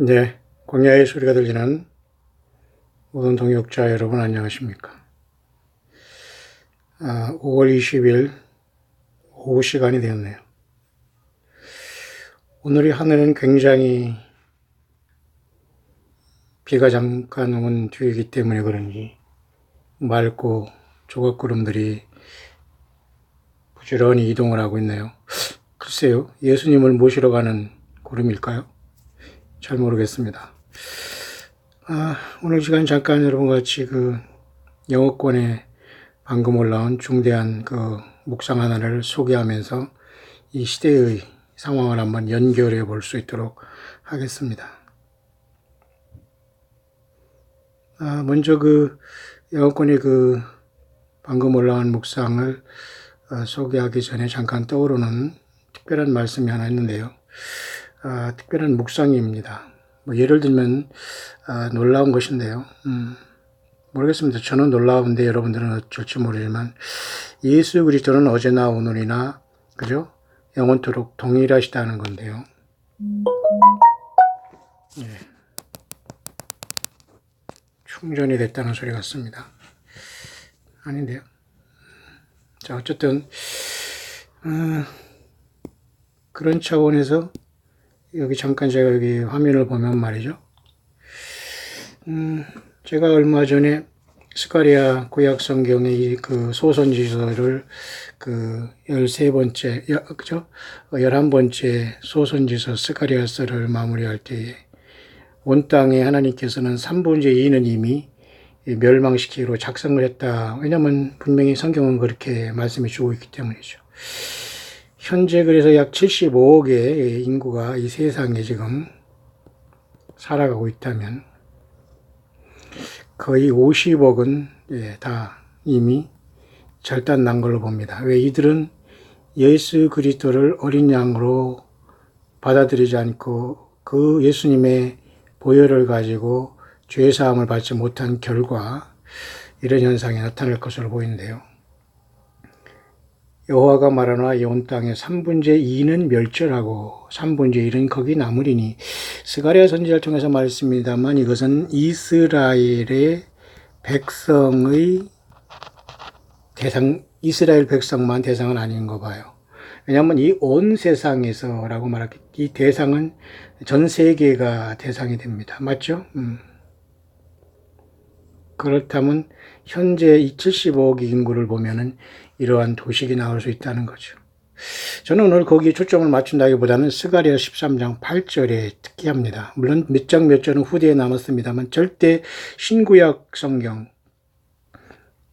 네, 광야의 소리가 들리는 모든 동역자 여러분 안녕하십니까? 5월 20일 오후 시간이 되었네요. 오늘이 하늘은 굉장히 비가 잠깐 온 뒤이기 때문에 그런지 맑고 조각구름들이 부지런히 이동을 하고 있네요. 글쎄요, 예수님을 모시러 가는 구름일까요? 잘 모르겠습니다. 오늘 시간 잠깐 여러분과 같이 영어권에 방금 올라온 중대한 묵상 하나를 소개하면서 이 시대의 상황을 한번 연결해 볼 수 있도록 하겠습니다. 먼저 영어권의 방금 올라온 묵상을 소개하기 전에 잠깐 떠오르는 특별한 말씀이 하나 있는데요. 특별한 묵상입니다. 예를 들면 놀라운 것인데요. 모르겠습니다. 저는 놀라운데 여러분들은 어쩔지 모르지만 예수 그리스도는 어제나 오늘이나 그죠? 영원토록 동일하시다는 건데요. 예. 충전이 됐다는 소리 같습니다. 아닌데요. 자, 어쨌든 그런 차원에서 여기 잠깐 제가 여기 화면을 보면 말이죠. 제가 얼마 전에 스가랴 구약 성경의 소선지서를 13번째, 그죠? 11번째 소선지서 스가랴서를 마무리할 때에 온 땅에 하나님께서는 3분의 2는 이미 멸망시키기로 작성을 했다. 왜냐하면 분명히 성경은 그렇게 말씀해 주고 있기 때문이죠. 현재 그래서 약 75억의 인구가 이 세상에 지금 살아가고 있다면 거의 50억은 다 이미 절단 난 걸로 봅니다. 왜 이들은 예수 그리스도를 어린 양으로 받아들이지 않고 그 예수님의 보혈을 가지고 죄 사함을 받지 못한 결과 이런 현상이 나타날 것으로 보이는데요. 여호와가 말하노라 이 온 땅의 3분의 2는 멸절하고 3분의 1은 거기 남으리니 스가랴 선지자를 통해서 말했습니다만 이것은 이스라엘의 백성의 대상, 이스라엘 백성만 대상은 아닌 거 봐요. 왜냐하면 이 온 세상에서라고 말하기, 이 대상은 전 세계가 대상이 됩니다. 맞죠? 그렇다면 현재 이 75억 인구를 보면은 이러한 도식이 나올 수 있다는 거죠. 저는 오늘 거기에 초점을 맞춘다기보다는 스가랴 13장 8절에 특기합니다. 물론 몇 장 몇 절은 후대에 남았습니다만 절대 신구약 성경,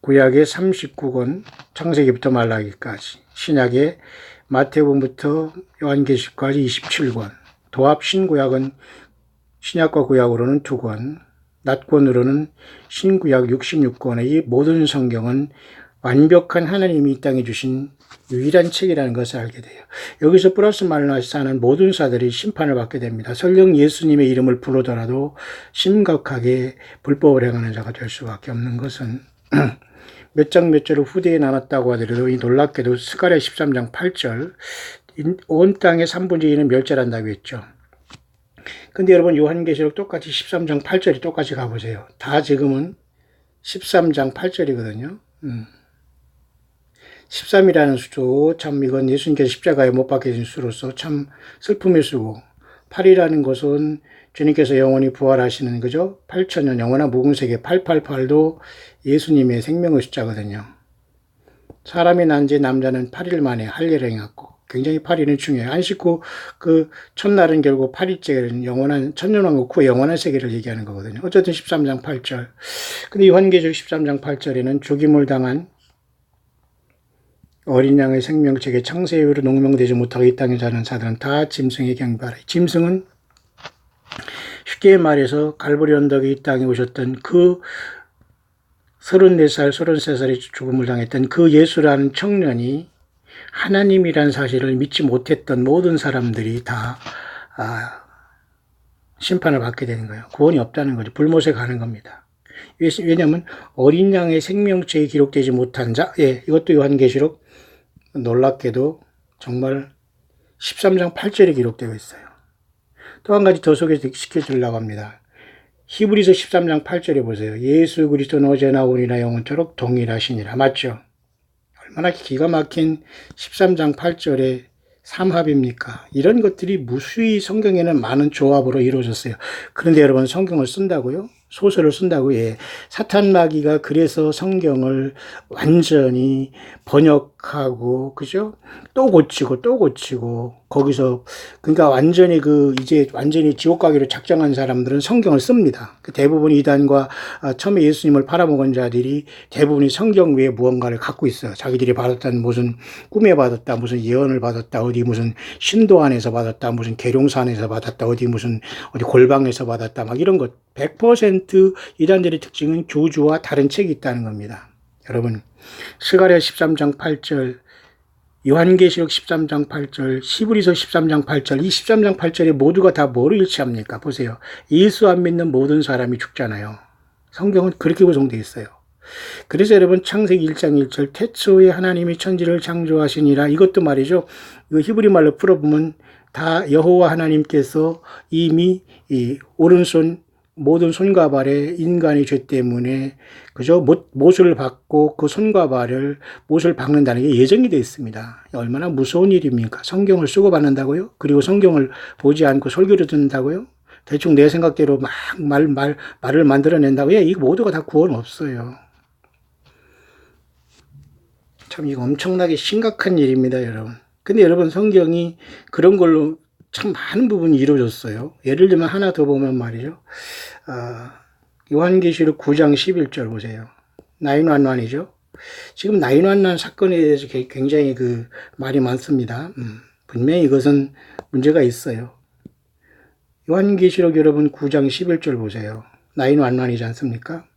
구약의 39권, 창세기부터 말라기까지, 신약의 마태복음부터 요한계시까지 27권, 도합 신구약은 신약과 구약으로는 2권, 낫권으로는 신구약 66권의 이 모든 성경은 완벽한 하나님이 이 땅에 주신 유일한 책이라는 것을 알게 돼요. 여기서 플러스 마이너스 하는 모든 사들이 심판을 받게 됩니다. 설령 예수님의 이름을 부르더라도 심각하게 불법을 행하는 자가 될 수밖에 없는 것은 몇 장 몇 절을 후대에 나눴다고 하더라도 이 놀랍게도 스가랴 13장 8절 온 땅의 3분의 2는 멸절한다고 했죠. 근데 여러분 요한계시록 똑같이 13장 8절이 똑같이 가보세요. 다 지금은 13장 8절이거든요. 13이라는 수도 참 이건 예수님께서 십자가에 못 박히신 수로서 참 슬픔의 수고, 8이라는 것은 주님께서 영원히 부활하시는 그죠? 8천년 영원한 묵은세계 888도 예수님의 생명의 숫자거든요. 사람이 난 지 남자는 8일 만에 할례를 행했고 굉장히 8일은 중요해요. 안식 후 첫날은 결국 8일째는 영원한 천년왕국 후 영원한 세계를 얘기하는 거거든요. 어쨌든 13장 8절. 근데 요한계시록 13장 8절에는 죽임을 당한 어린 양의 생명책에 창세 이후로 농명되지 못하고 이 땅에 사는 자들은 다 짐승의 경배하라. 짐승은 쉽게 말해서 갈보리 언덕에 이 땅에 오셨던 34살, 33살의 죽음을 당했던 그 예수라는 청년이 하나님이란 사실을 믿지 못했던 모든 사람들이 다 심판을 받게 되는 거예요. 구원이 없다는 거죠. 불못에 가는 겁니다. 왜냐하면 어린 양의 생명책에 기록되지 못한 자, 이것도 요한계시록 놀랍게도 정말 13장 8절에 기록되어 있어요. 또 한 가지 더 소개시켜 주려고 합니다. 히브리서 13장 8절에 보세요. 예수 그리스도는 어제나 오늘이나 영원토록 동일하시니라. 맞죠? 얼마나 기가 막힌 13장 8절에 삼합입니까? 이런 것들이 무수히 성경에는 많은 조합으로 이루어졌어요. 그런데 여러분 성경을 쓴다고요? 소설을 쓴다고? 예. 사탄 마귀가 그래서 성경을 완전히 번역하고, 그죠? 또 고치고, 또 고치고, 거기서, 그러니까 이제 완전히 지옥 가기로 작정한 사람들은 성경을 씁니다. 대부분 이단과 처음에 예수님을 팔아먹은 자들이 대부분이 성경 외에 무언가를 갖고 있어요. 자기들이 받았다는 무슨 꿈에 받았다, 무슨 예언을 받았다, 어디 무슨 신도 안에서 받았다, 무슨 계룡사 안에서 받았다, 어디 골방에서 받았다, 막 이런 것. 100% 이단들의 특징은 교주와 다른 책이 있다는 겁니다. 여러분, 스가랴 13장 8절, 요한계시록 13장 8절, 히브리서 13장 8절, 이 13장 8절에 모두가 다 뭐를 일치합니까? 보세요. 예수 안 믿는 모든 사람이 죽잖아요. 성경은 그렇게 구성되어 있어요. 그래서 여러분 창세기 1장 1절 태초에 하나님이 천지를 창조하시니라, 이것도 말이죠. 이거 히브리 말로 풀어보면 다 여호와 하나님께서 이미 이 오른손 모든 손과 발에 인간의 죄 때문에 그저 못을 박고 그 손과 발을 못을 박는다는 게 예정이 되어 있습니다. 얼마나 무서운 일입니까? 성경을 쓰고 받는다고요? 그리고 성경을 보지 않고 설교를 듣는다고요? 대충 내 생각대로 막 말을 만들어낸다고? 예, 이거 모두가 다 구원 없어요. 참 이거 엄청나게 심각한 일입니다, 여러분. 근데 여러분 성경이 그런 걸로 참 많은 부분이 이루어졌어요. 예를 들면 하나 더 보면 말이죠. 요한계시록 9장 11절 보세요. 911이죠. 지금 911 사건에 대해서 굉장히 말이 많습니다. 분명히 이것은 문제가 있어요. 요한계시록 여러분 9장 11절 보세요. 911이지 않습니까?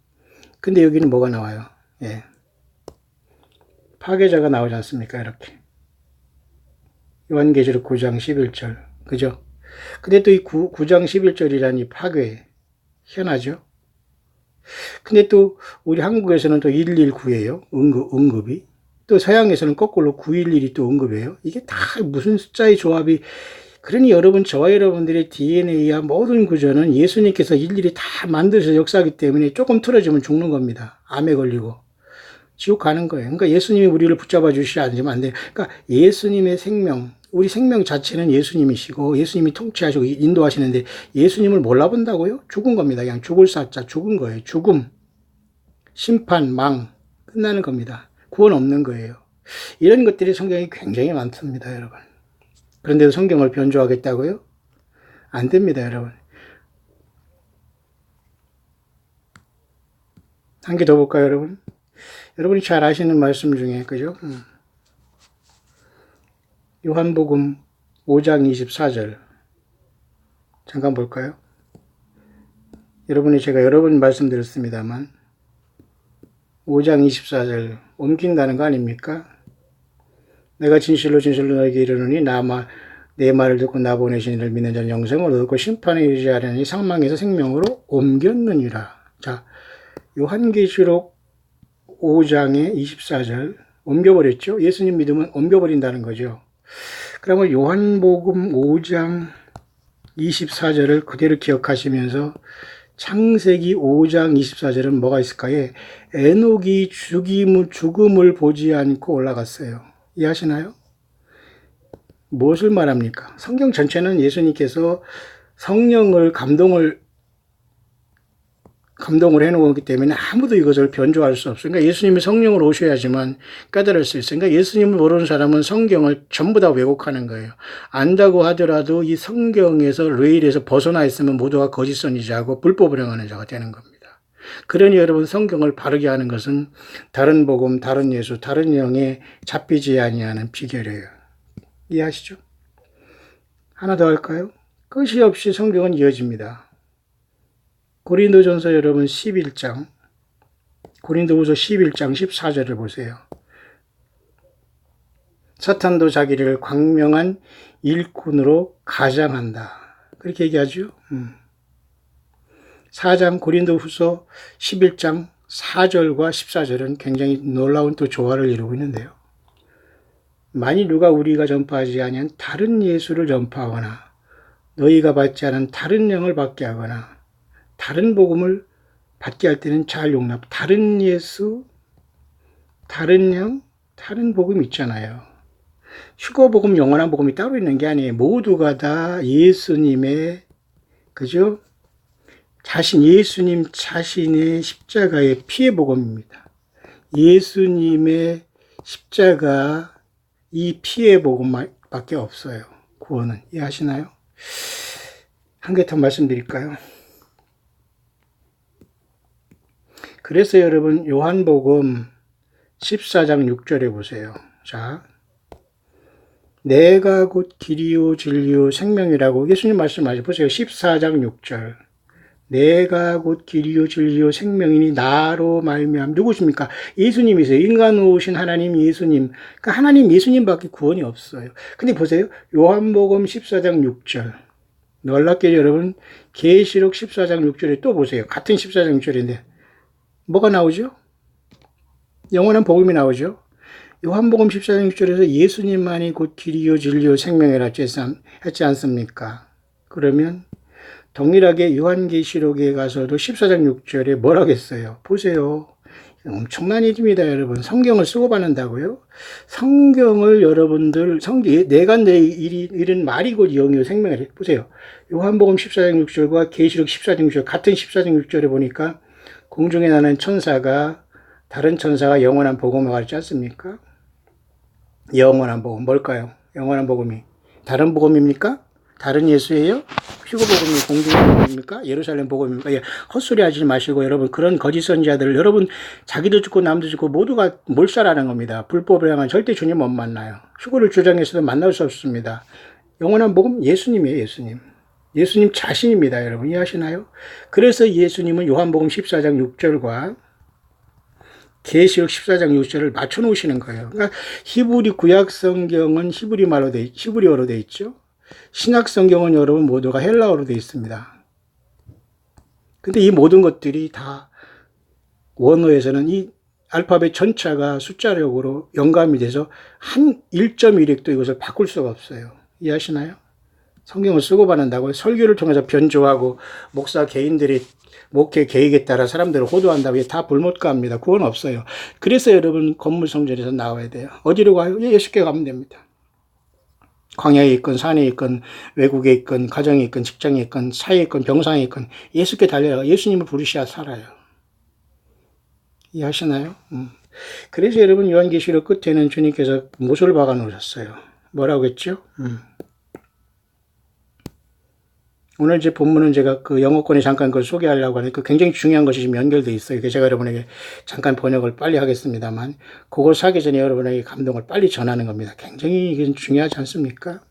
근데 여기는 뭐가 나와요? 예. 파괴자가 나오지 않습니까? 이렇게. 요한계시록 9장 11절. 그죠? 근데 또 이 9장 11절이라니 파괴, 희한하죠? 근데 또 우리 한국에서는 또 119예요. 응급이. 또 서양에서는 거꾸로 911이 또 응급이에요. 이게 다 무슨 숫자의 조합이. 그러니 여러분, 저와 여러분들의 DNA와 모든 구조는 예수님께서 일일이 다 만드셔서 역사하기 때문에 조금 틀어지면 죽는 겁니다. 암에 걸리고. 지옥 가는 거예요. 그러니까 예수님이 우리를 붙잡아 주시지 않으면 안 돼요. 그러니까 예수님의 생명, 우리 생명 자체는 예수님이시고 예수님이 통치하시고 인도하시는데 예수님을 몰라본다고요? 죽은 겁니다. 그냥 죽을 사자, 죽은 거예요. 죽음, 심판, 망, 끝나는 겁니다. 구원 없는 거예요. 이런 것들이 성경에 굉장히 많습니다, 여러분. 그런데도 성경을 변조하겠다고요? 안 됩니다, 여러분. 한 개 더 볼까요, 여러분? 여러분이 잘 아시는 말씀 중에, 그죠? 요한복음 5장 24절. 잠깐 볼까요? 제가 여러 번 말씀드렸습니다만, 5장 24절 옮긴다는 거 아닙니까? 내가 진실로 진실로 너에게 이르노니 내 말을 듣고 나 보내신 이를 믿는 자는 영생을 얻고 심판에 이르지 않으니 사망에서 생명으로 옮겼느니라. 자, 요한계시록 5장의 24절 옮겨버렸죠. 예수님 믿으면 옮겨버린다는 거죠. 그러면 요한복음 5장 24절을 그대로 기억하시면서 창세기 5장 24절은 뭐가 있을까요? 에녹이 죽음을 보지 않고 올라갔어요. 이해하시나요? 무엇을 말합니까? 성경 전체는 예수님께서 성령을 감동을 해놓기 때문에 아무도 이것을 변조할 수 없어요. 그러니까 예수님이 성령으로 오셔야지만 깨달을 수 있어요. 그러니까 예수님을 모르는 사람은 성경을 전부 다 왜곡하는 거예요. 안다고 하더라도 이 성경에서 레일에서 벗어나 있으면 모두가 거짓선지자하고 불법을 행하는 자가 되는 겁니다. 그러니 여러분 성경을 바르게 하는 것은 다른 복음, 다른 예수, 다른 영에 잡히지 아니하는 비결이에요. 이해하시죠? 하나 더 할까요? 끝이 없이 성경은 이어집니다. 고린도전서 여러분 11장, 고린도후서 11장 14절을 보세요. 사탄도 자기를 광명한 일꾼으로 가장한다. 그렇게 얘기하죠. 4장 고린도후서 11장 4절과 14절은 굉장히 놀라운 또 조화를 이루고 있는데요. 만일 누가 우리가 전파하지 아니한 다른 예수를 전파하거나 너희가 받지 않은 다른 영을 받게 하거나 다른 복음을 받게 할 때는 잘 용납. 다른 예수, 다른 영, 다른 복음 있잖아요. 휴거 복음, 영원한 복음이 따로 있는 게 아니에요. 모두가 다 예수님의, 그죠? 예수님 자신의 십자가의 피의 복음입니다. 예수님의 십자가, 이 피의 복음밖에 없어요. 구원은. 이해하시나요? 한 개 더 말씀드릴까요? 그래서 여러분, 요한복음 14장 6절에 보세요. 자, 내가 곧 길이요 진리요 생명이라고 예수님 말씀하셔 보세요. 14장 6절. 내가 곧 길이요 진리요 생명이니 나로 말미암. 누구십니까? 예수님이세요. 인간으로 오신 하나님 예수님. 그러니까 하나님 예수님밖에 구원이 없어요. 근데 보세요. 요한복음 14장 6절. 놀랍게 여러분, 계시록 14장 6절에 또 보세요. 같은 14장 6절인데 뭐가 나오죠? 영원한 복음이 나오죠. 요한복음 14장 6절에서 예수님만이 곧 길이요 진리요 생명이라 했지 않습니까? 그러면 동일하게 요한계시록에 가서도 14장 6절에 뭐라고 했어요? 보세요. 엄청난 일입니다, 여러분. 성경을 쓰고 받는다고요? 성경을 여러분들, 내가 내 일은 말이 곧 영이요 생명이라. 보세요. 요한복음 14장 6절과 계시록 14장 6절, 같은 14장 6절에 보니까 공중에 나는 천사가, 다른 천사가 영원한 복음을 가르치지 않습니까? 영원한 복음, 뭘까요? 영원한 복음이. 다른 복음입니까? 다른 예수예요? 휴거 복음이 공중의 복음입니까? 예루살렘 복음입니까? 예, 헛소리 하지 마시고 여러분, 그런 거짓 선지자들, 여러분 자기도 죽고 남도 죽고 모두가 몰살하는 겁니다. 불법을 향한 절대 주님 못 만나요. 휴거를 주장해서도 만날 수 없습니다. 영원한 복음 예수님이에요. 예수님. 예수님 자신입니다. 여러분 이해하시나요? 그래서 예수님은 요한복음 14장 6절과 계시록 14장 6절을 맞춰 놓으시는 거예요. 그러니까 히브리 구약 성경은 히브리어로 돼 있죠. 신약 성경은 여러분 모두가 헬라어로 돼 있습니다. 근데 이 모든 것들이 다 원어에서는 이 알파벳 전체가 숫자력으로 영감이 돼서 한 1.1획도 이것을 바꿀 수가 없어요. 이해하시나요? 성경을 쓰고 받는다고 설교를 통해서 변조하고 목사 개인들이 목회 계획에 따라 사람들을 호도한다고 다 불못갑니다. 그건 없어요. 그래서 여러분 건물 성전에서 나와야 돼요. 어디로 가요? 예수께 가면 됩니다. 광야에 있건 산에 있건 외국에 있건 가정에 있건 직장에 있건 사회에 있건 병상에 있건 예수께 달려가 예수님을 부르셔야 살아요. 이해하시나요? 그래서 여러분 요한계시록 끝에는 주님께서 못을 박아 놓으셨어요. 뭐라고 했죠? 오늘 제 본문은 제가 그 영어권에 잠깐 그걸 소개하려고 하는데 그 굉장히 중요한 것이 지금 연결되어 있어요. 그래서 제가 여러분에게 잠깐 번역을 빨리 하겠습니다만 그걸 사기 전에 여러분에게 감동을 빨리 전하는 겁니다. 굉장히 이게 중요하지 않습니까?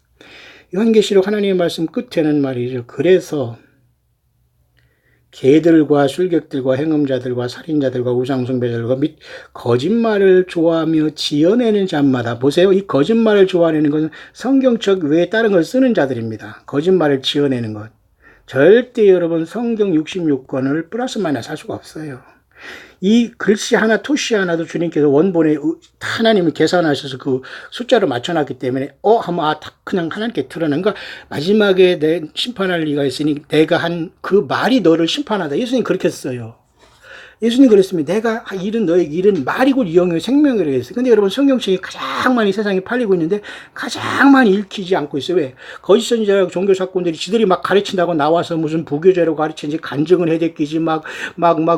요한계시록 하나님의 말씀 끝에는 말이죠. 그래서 개들과 술객들과 행음자들과 살인자들과 우상숭배자들과 및 거짓말을 좋아하며 지어내는 자마다 보세요. 이 거짓말을 좋아하는 것은 성경책 외에 다른 걸 쓰는 자들입니다. 거짓말을 지어내는 것. 절대 여러분 성경 66권을 플러스 마이너스 할 수가 없어요. 이 글씨 하나 토시 하나도 주님께서 원본에 하나님이 계산하셔서 그 숫자로 맞춰놨기 때문에 하면 그냥 하나님께 드러난 거 마지막에 내 심판할 리가 있으니 내가 한 그 말이 너를 심판하다. 예수님 그렇게 했어요. 예수님 그랬습니다. 내가 일은 너의 일은 말이고 영의 생명이라고 했어요. 근데 여러분 성경책이 가장 많이 세상에 팔리고 있는데 가장 많이 읽히지 않고 있어요. 왜? 거짓 선지자 종교사건들이 지들이 막 가르친다고 나와서 무슨 부교제로 가르치는지 간증을 해대끼지 막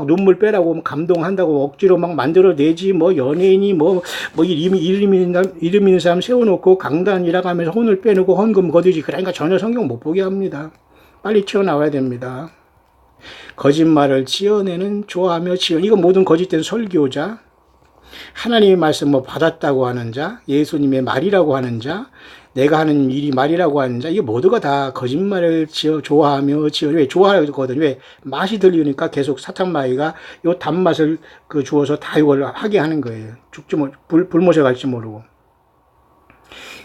눈물 빼라고 감동한다고 억지로 막 만들어내지 뭐 연예인이 이름 있는 사람 세워놓고 강단이라고 하면서 혼을 빼놓고 헌금 거두지. 그러니까 전혀 성경 못 보게 합니다. 빨리 튀어나와야 됩니다. 거짓말을 지어내는 좋아하며 이거 모든 거짓된 설교자, 하나님의 말씀 받았다고 하는 자, 예수님의 말이라고 하는 자, 내가 하는 일이 말이라고 하는 자, 이게 모두가 다 거짓말을 좋아하며 왜 좋아하거든. 왜? 맛이 들리니까 계속 사탄마귀가 요 단맛을 주어서 다 이걸 하게 하는 거예요. 불못에 갈지 모르고.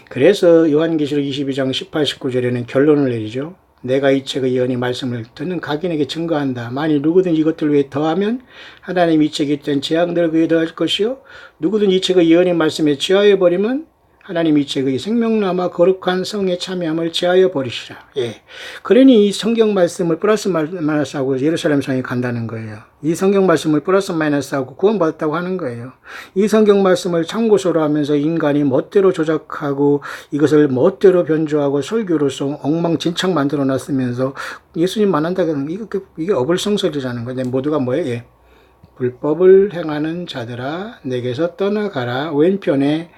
그래서 요한계시록 22장 18, 19절에는 결론을 내리죠. 내가 이 책의 예언의 말씀을 듣는 각인에게 증거한다. 만일 누구든 이것들 외에 더하면 하나님 이 책에 있던 재앙들을 그에 더할 것이요. 누구든 이 책의 예언의 말씀에 취하해버리면 하나님이 그 생명나마 거룩한 성에 참여함을 제하여 버리시라. 예. 그러니 이 성경 말씀을 플러스 마이너스하고 예루살렘 성에 간다는 거예요. 이 성경 말씀을 플러스 마이너스하고 구원받았다고 하는 거예요. 이 성경 말씀을 참고서로 하면서 인간이 멋대로 조작하고 이것을 멋대로 변조하고 설교로서 엉망진창 만들어 놨으면서 예수님 만난다는 이게 어불성설이라는 거예요. 모두가 뭐예요? 예. 불법을 행하는 자들아 내게서 떠나가라. 왼편에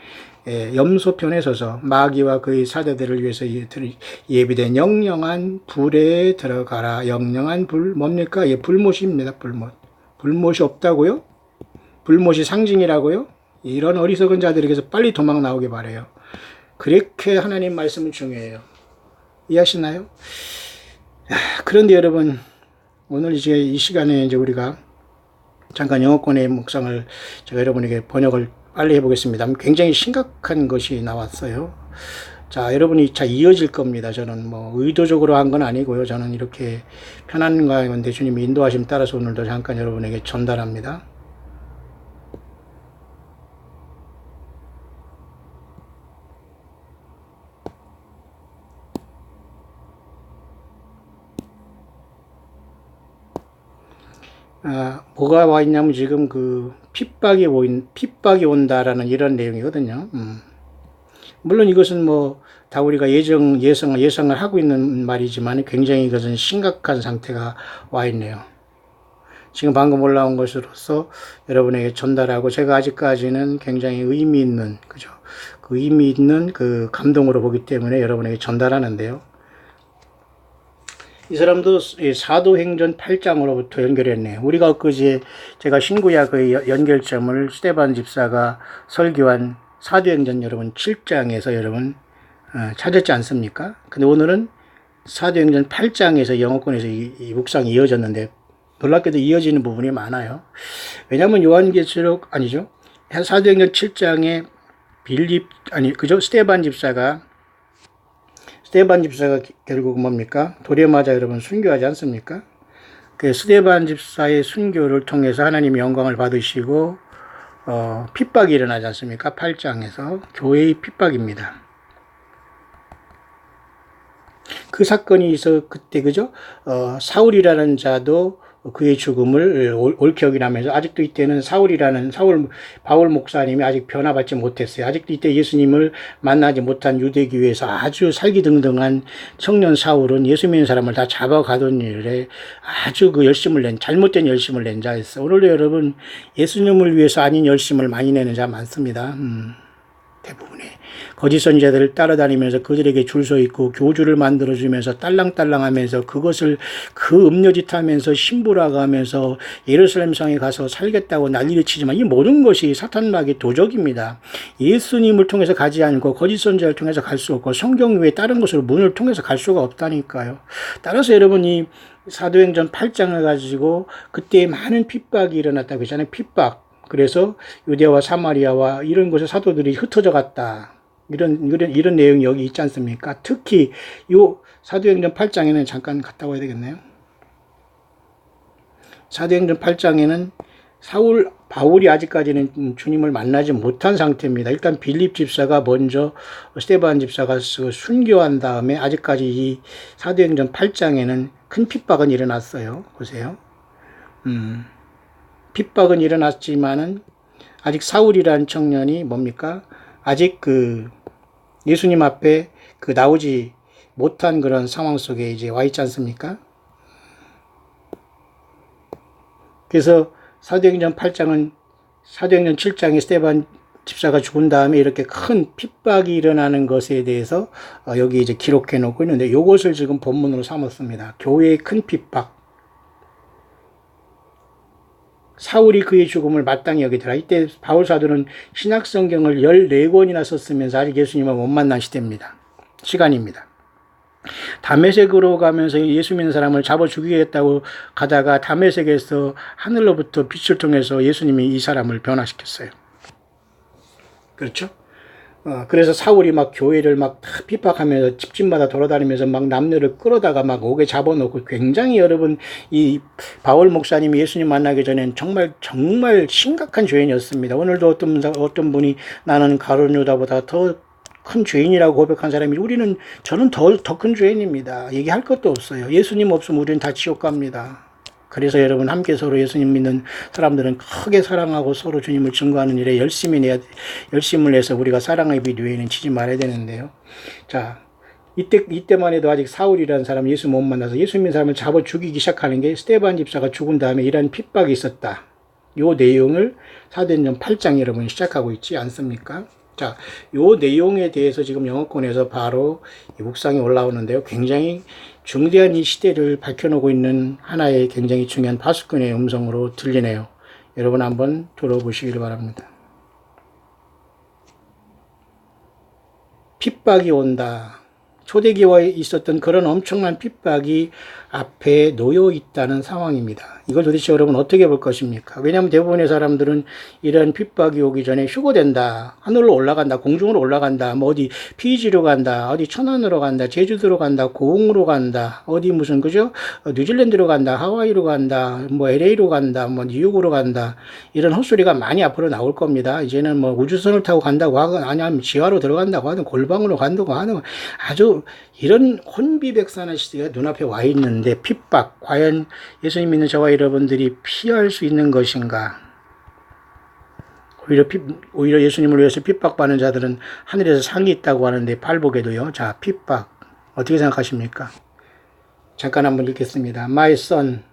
염소편에 서서 마귀와 그의 사자들을 위해서 예비된 영영한 불에 들어가라. 영영한 불 뭡니까? 예, 불못입니다. 불못이 없다고요? 불못이 상징이라고요? 이런 어리석은 자들에게서 빨리 도망 나오기 바래요. 그렇게 하나님 말씀은 중요해요. 이해하시나요? 그런데 여러분, 오늘 이제 이 시간에 이제 우리가 잠깐 영어권의 묵상을 제가 여러분에게 번역을 빨리 해보겠습니다. 굉장히 심각한 것이 나왔어요. 자, 여러분이 잘 이어질 겁니다. 저는 뭐 의도적으로 한 건 아니고요. 저는 이렇게 편한 가운데 주님의 인도하심 따라서 오늘도 잠깐 여러분에게 전달합니다. 뭐가 와 있냐면 지금 그 핍박이 온다라는 이런 내용이거든요. 물론 이것은 뭐 다 우리가 예상을 하고 있는 말이지만 굉장히 이것은 심각한 상태가 와 있네요. 지금 방금 올라온 것으로서 여러분에게 전달하고 제가 아직까지는 굉장히 의미 있는, 그죠? 그 의미 있는 그 감동으로 보기 때문에 여러분에게 전달하는데요. 이 사람도 사도행전 8장으로부터 연결했네요. 우리가 엊그제 제가 신구약의 연결점을 스데반 집사가 설교한 사도행전 여러분 7장에서 여러분 찾았지 않습니까? 근데 오늘은 사도행전 8장에서 영어권에서 이 묵상이 이어졌는데 놀랍게도 이어지는 부분이 많아요. 왜냐하면 요한계시록 아니죠. 사도행전 7장에 스데반 집사가 결국 뭡니까? 돌에 맞아 여러분 순교하지 않습니까? 그 스데반 집사의 순교를 통해서 하나님의 영광을 받으시고 핍박이 일어나지 않습니까? 8장에서 교회의 핍박입니다. 그 사건이 있어 그때 그죠? 사울이라는 자도 그의 죽음을 옳게 여기라면서 아직도 이때는 바울 목사님이 아직 변화받지 못했어요. 아직도 이때 예수님을 만나지 못한 유대교회에서 아주 살기등등한 청년 사울은 예수 믿는 사람을 다 잡아가던 일에 아주 그 잘못된 열심을 낸 자였어요. 오늘도 여러분 예수님을 위해서 아닌 열심을 많이 내는 자 많습니다. 대부분의 거짓 선지자들을 따라다니면서 그들에게 줄 서 있고 교주를 만들어주면서 딸랑딸랑하면서 그것을 그 음료짓하면서 신부라가면서 예루살렘 성에 가서 살겠다고 난리를 치지만 이 모든 것이 사탄마귀의 도적입니다. 예수님을 통해서 가지 않고 거짓 선지자를 통해서 갈 수 없고 성경 외에 다른 것으로 문을 통해서 갈 수가 없다니까요. 따라서 여러분이 사도행전 8장을 가지고 그때 많은 핍박이 일어났다고 했잖아요. 핍박. 그래서 유대와 사마리아와 이런 곳에 사도들이 흩어져 갔다. 이런 내용이 여기 있지 않습니까? 특히 요 사도행전 8장에는 잠깐 갔다 와야 되겠네요. 사도행전 8장에는 바울이 아직까지는 주님을 만나지 못한 상태입니다. 일단 빌립 집사가 먼저 스데반 집사가 순교한 다음에 아직까지 이 사도행전 8장에는 큰 핍박은 일어났어요. 보세요. 핍박은 일어났지만은 아직 사울이라는 청년이 뭡니까? 아직 예수님 앞에 나오지 못한 그런 상황 속에 이제 와 있지 않습니까? 그래서 사도행전 7장에 스데반 집사가 죽은 다음에 이렇게 큰 핍박이 일어나는 것에 대해서 여기 이제 기록해 놓고 있는데 이것을 지금 본문으로 삼았습니다. 교회의 큰 핍박. 사울이 그의 죽음을 마땅히 여기더라. 이때 바울 사도는 신약 성경을 14권이나 썼으면서 아직 예수님을 못 만난 시간입니다. 다메섹으로 가면서 예수 믿는 사람을 잡아 죽이겠다고 가다가 다메섹에서 하늘로부터 빛을 통해서 예수님이 이 사람을 변화시켰어요. 그렇죠? 그래서 사울이 막 교회를 막 핍박하면서 집집마다 돌아다니면서 막 남녀를 끌어다가 막 옥에 잡아놓고 굉장히 여러분 이 바울 목사님이 예수님 만나기 전엔 정말 심각한 죄인이었습니다. 오늘도 어떤 분이 나는 가룟 유다보다 더 큰 죄인이라고 고백한 사람이 저는 더 큰 죄인입니다. 얘기할 것도 없어요. 예수님 없으면 우리는 다 지옥 갑니다. 그래서 여러분 함께 서로 예수님 믿는 사람들은 크게 사랑하고 서로 주님을 증거하는 일에 열심을 내서 우리가 사랑의 빛 외에는 치지 말아야 되는데요. 자, 이때만 해도 아직 사울이라는 사람 예수 못 만나서 예수 믿는 사람을 잡아 죽이기 시작하는 게 스데반 집사가 죽은 다음에 이러한 핍박이 있었다. 요 내용을 사도행전 8장 여러분 시작하고 있지 않습니까? 자, 요 내용에 대해서 지금 영어권에서 바로 이 묵상이 올라오는데요. 굉장히 중대한 이 시대를 밝혀놓고 있는 하나의 굉장히 중요한 파수꾼의 음성으로 들리네요. 여러분 한번 들어보시길 바랍니다. 핍박이 온다. 초대교회에 있었던 그런 엄청난 핍박이 앞에 놓여 있다는 상황입니다. 이걸 도대체 여러분 어떻게 볼 것입니까? 왜냐하면 대부분의 사람들은 이런 핍박이 오기 전에 휴거된다. 하늘로 올라간다. 공중으로 올라간다. 뭐 어디 피지로 간다. 어디 천안으로 간다. 제주도로 간다. 고흥으로 간다. 어디 무슨 그죠? 뉴질랜드로 간다. 하와이로 간다. 뭐 LA로 간다. 뭐 뉴욕으로 간다. 이런 헛소리가 많이 앞으로 나올 겁니다. 이제는 뭐 우주선을 타고 간다고 하건 아니면 지하로 들어간다고 하든 골방으로 간다고 하든 아주 이런 혼비백산의 시대가 눈앞에 와 있는데 핍박 과연 예수님 믿는 저와 여러분들이 피할 수 있는 것인가? 오히려 예수님을 위해서 핍박받는 자들은 하늘에서 상이 있다고 하는데 팔복에도요. 자, 핍박 어떻게 생각하십니까? 잠깐 한번 읽겠습니다. My son,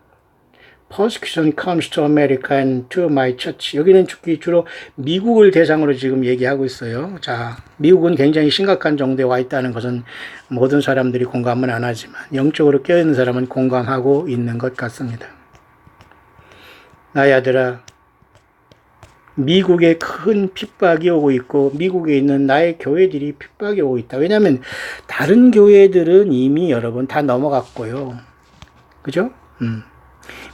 persecution comes to America and to my church. 여기는 주로 미국을 대상으로 지금 얘기하고 있어요. 자, 미국은 굉장히 심각한 정도에 와 있다는 것은 모든 사람들이 공감은 안 하지만 영적으로 깨어있는 사람은 공감하고 있는 것 같습니다. 나의 아들아, 미국에 큰 핍박이 오고 있고 미국에 있는 나의 교회들이 핍박이 오고 있다. 왜냐하면 다른 교회들은 이미 여러분 다 넘어갔고요. 그죠?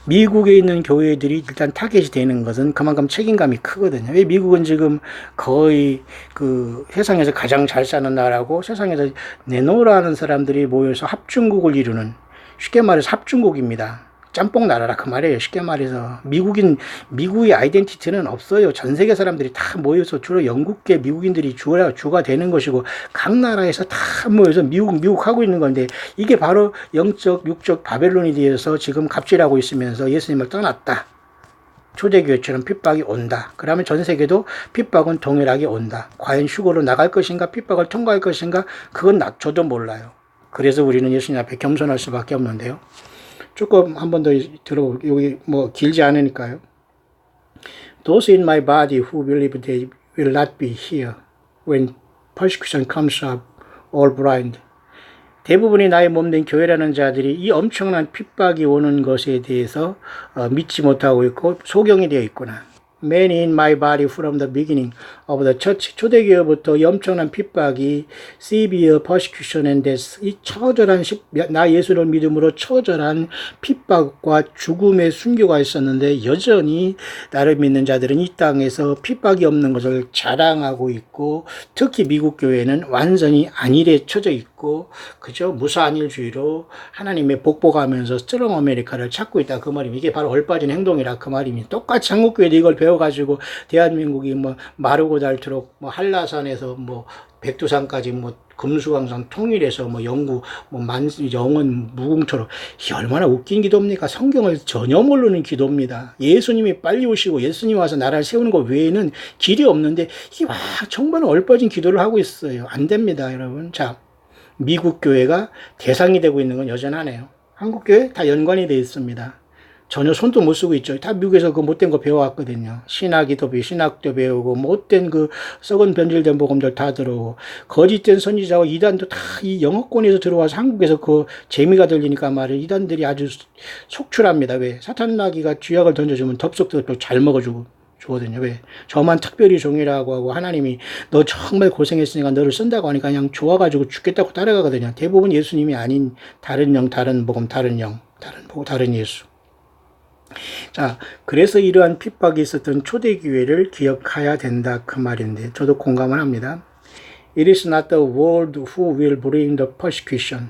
미국에 있는 교회들이 일단 타겟이 되는 것은 그만큼 책임감이 크거든요. 왜 미국은 지금 거의 그 세상에서 가장 잘 사는 나라고 세상에서 내노라는 사람들이 모여서 합중국을 이루는 쉽게 말해서 합중국입니다. 짬뽕 나라라 그 말이에요. 쉽게 말해서 미국의 아이덴티티는 없어요. 전 세계 사람들이 다 모여서 주로 영국계 미국인들이 주가 되는 것이고 각 나라에서 다 모여서 미국 하고 있는 건데 이게 바로 영적 육적 바벨론이 되어서 지금 갑질하고 있으면서 예수님을 떠났다. 초대교회처럼 핍박이 온다. 그러면 전 세계도 핍박은 동일하게 온다. 과연 휴거로 나갈 것인가 핍박을 통과할 것인가 그건 저도 몰라요. 그래서 우리는 예수님 앞에 겸손할 수밖에 없는데요. 조금 한 번 더 여기 뭐 길지 않으니까요. Those in my body who believe they will not be here when persecution comes up all blind. 대부분이 나의 몸된 교회라는 자들이 이 엄청난 핍박이 오는 것에 대해서 믿지 못하고 있고 소경이 되어 있구나. Many in my body from the beginning of the church. 초대교회부터 이 엄청난 핍박이 severe persecution and death. 이 처절한 나 예수를 믿음으로 처절한 핍박과 죽음의 순교가 있었는데 여전히 나를 믿는 자들은 이 땅에서 핍박이 없는 것을 자랑하고 있고 특히 미국 교회는 완전히 안일에 처져 있고 그저 무사안일주의로 하나님의 복복하면서 스트롱 아메리카를 찾고 있다 그 말입니다. 이게 바로 얼빠진 행동이라 그 말입니다. 똑같이 한국교회도 이걸 배워가지고 대한민국이 뭐 마르고 닳도록 뭐 한라산에서 뭐 백두산까지 뭐 금수강산 통일해서 뭐 영구 뭐 영원 무궁처럼 이게 얼마나 웃긴 기도입니까? 성경을 전혀 모르는 기도입니다. 예수님이 빨리 오시고 예수님 와서 나라를 세우는 것 외에는 길이 없는데 이게 와 정말 얼빠진 기도를 하고 있어요. 안 됩니다, 여러분. 자, 미국 교회가 대상이 되고 있는 건 여전하네요. 한국 교회 다 연관이 되어 있습니다. 전혀 손도 못 쓰고 있죠. 다 미국에서 그 못된 거 배워왔거든요. 신학도 배우고 못된 그 썩은 변질된 복음들 다 들어오고 거짓된 선지자와 이단도 다 이 영어권에서 들어와서 한국에서 그 재미가 들리니까 말이에요. 이단들이 아주 속출합니다. 왜? 사탄 나귀가 쥐약을 던져주면 덥석덥석 잘 먹어주고 주거든요. 왜? 저만 특별히 종이라고 하고 하나님이 너 정말 고생했으니까 너를 쓴다고 하니까 그냥 좋아가지고 죽겠다고 따라가거든요. 대부분 예수님이 아닌 다른 영, 다른 복음, 다른 영, 다른 복음, 다른 예수. 자, 그래서 이러한 핍박이 있었던 초대교회를 기억해야 된다 그 말인데 저도 공감을 합니다. It is not the world who will bring the persecution.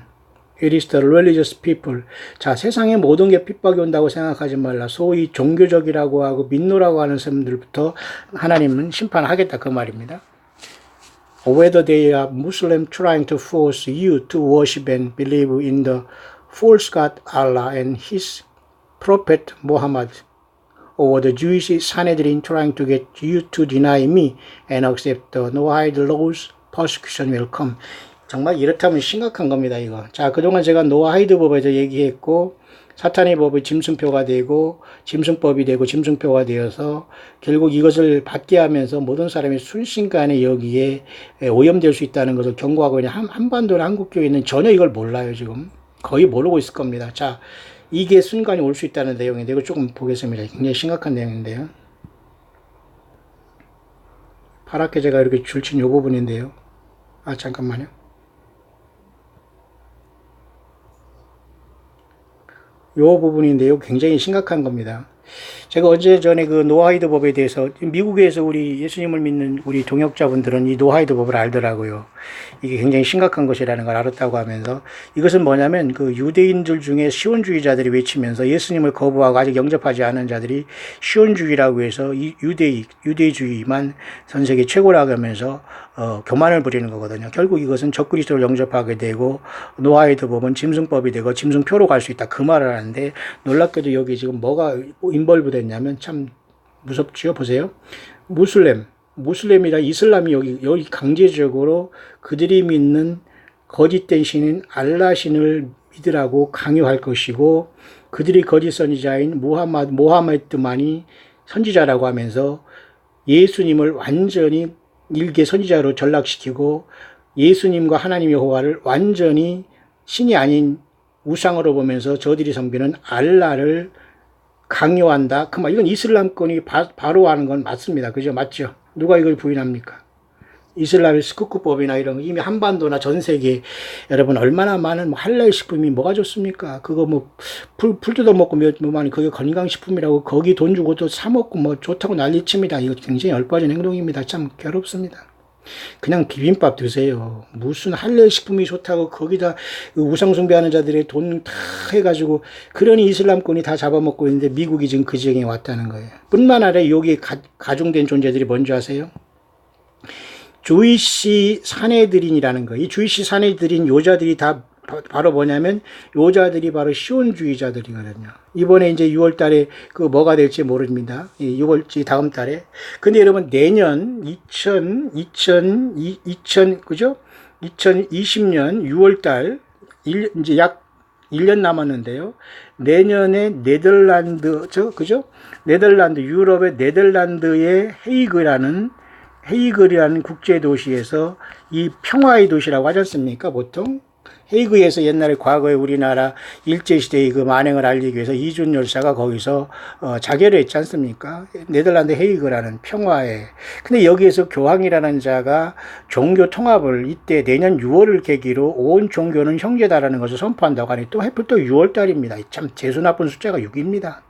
It is the religious people. 자, 세상에 모든 게 핍박이 온다고 생각하지 말라. 소위 종교적이라고 하고 민노라고 하는 사람들부터 하나님은 심판하겠다 그 말입니다. or whether they are Muslim trying to force you to worship and believe in the false God Allah and His Prophet Muhammad, or the Jewish Sanhedrin trying to get you to deny me and accept the Noahide laws, persecution will come. 정말 이렇다면 심각한 겁니다, 이거. 자, 그동안 제가 노아하이드 법에서 얘기했고, 사탄의 법이 짐승표가 되고, 짐승법이 되고, 짐승표가 되어서, 결국 이것을 받게 하면서 모든 사람이 순식간에 여기에 오염될 수 있다는 것을 경고하고 있는 한반도나 한국교회는 전혀 이걸 몰라요, 지금. 거의 모르고 있을 겁니다. 자, 이게 순간이 올 수 있다는 내용인데, 이거 조금 보겠습니다. 굉장히 심각한 내용인데요. 파랗게 제가 이렇게 줄친 요 부분인데요. 아, 잠깐만요. 요 부분인데요. 굉장히 심각한 겁니다. 제가 언제 전에 그 노아하이드 법에 대해서 미국에서 우리 예수님을 믿는 우리 동역자분들은 이 노아하이드 법을 알더라고요. 이게 굉장히 심각한 것이라는 걸 알았다고 하면서 이것은 뭐냐면 그 유대인들 중에 시온주의자들이 외치면서 예수님을 거부하고 아직 영접하지 않은 자들이 시온주의라고 해서 이 유대주의만 전 세계 최고라고 하면서 교만을 부리는 거거든요. 결국 이것은 적그리스도를 영접하게 되고 노아하이드 법은 짐승법이 되고 짐승표로 갈 수 있다. 그 말을 하는데 놀랍게도 여기 지금 뭐가 인벌브 됐냐면 참 무섭지요. 보세요. 무슬림이라 이슬람이 여기 강제적으로 그들이 믿는 거짓된 신인 알라 신을 믿으라고 강요할 것이고 그들이 거짓 선지자인 모하메드만이 선지자라고 하면서 예수님을 완전히 일개 선지자로 전락시키고 예수님과 하나님 여호와를 완전히 신이 아닌 우상으로 보면서 저들이 섬기는 알라를 강요한다. 그만 이건 이슬람권이 바로 하는 건 맞습니다. 그죠? 맞죠? 누가 이걸 부인합니까? 이슬람의 스쿠크법이나 이런 거 이미 한반도나 전 세계 여러분 얼마나 많은 할랄 식품이 뭐가 좋습니까? 그거 풀 뜯어 먹고 많이 그게 건강식품이라고 거기 돈 주고 또 사 먹고 좋다고 난리칩니다. 이거 굉장히 열받은 행동입니다. 참 괴롭습니다. 그냥 비빔밥 드세요. 무슨 할랄 식품이 좋다고 거기다 우상숭배하는 자들의 돈 다 해가지고 그러니 이슬람권이 다 잡아먹고 있는데 미국이 지금 그 지경에 왔다는 거예요. 뿐만 아니라 여기에 가중된 존재들이 뭔지 아세요? 주이시 사내들인이라는 거. 이 주이시 사내들인 요자들이 다 바로 뭐냐면 요자들이 바로 시온주의자들이거든요. 이번에 이제 6월 달에 그 뭐가 될지 모릅니다. 6월 다음 달에. 근데 여러분 내년 2020년 6월 달 이제 약 1년 남았는데요. 내년에 그죠? 유럽의 네덜란드의 헤이그라는 국제도시에서 이 평화의 도시라고 하지 않습니까? 보통 헤이그에서 옛날에 과거에 우리나라 일제시대의 그 만행을 알리기 위해서 이준 열사가 거기서 자결을 했지 않습니까? 네덜란드 헤이그라는 평화에. 근데 여기에서 교황이라는 자가 종교 통합을 이때 내년 6월을 계기로 온 종교는 형제다라는 것을 선포한다고 하니 또 하필 또 6월 달입니다. 참 재수 나쁜 숫자가 6입니다.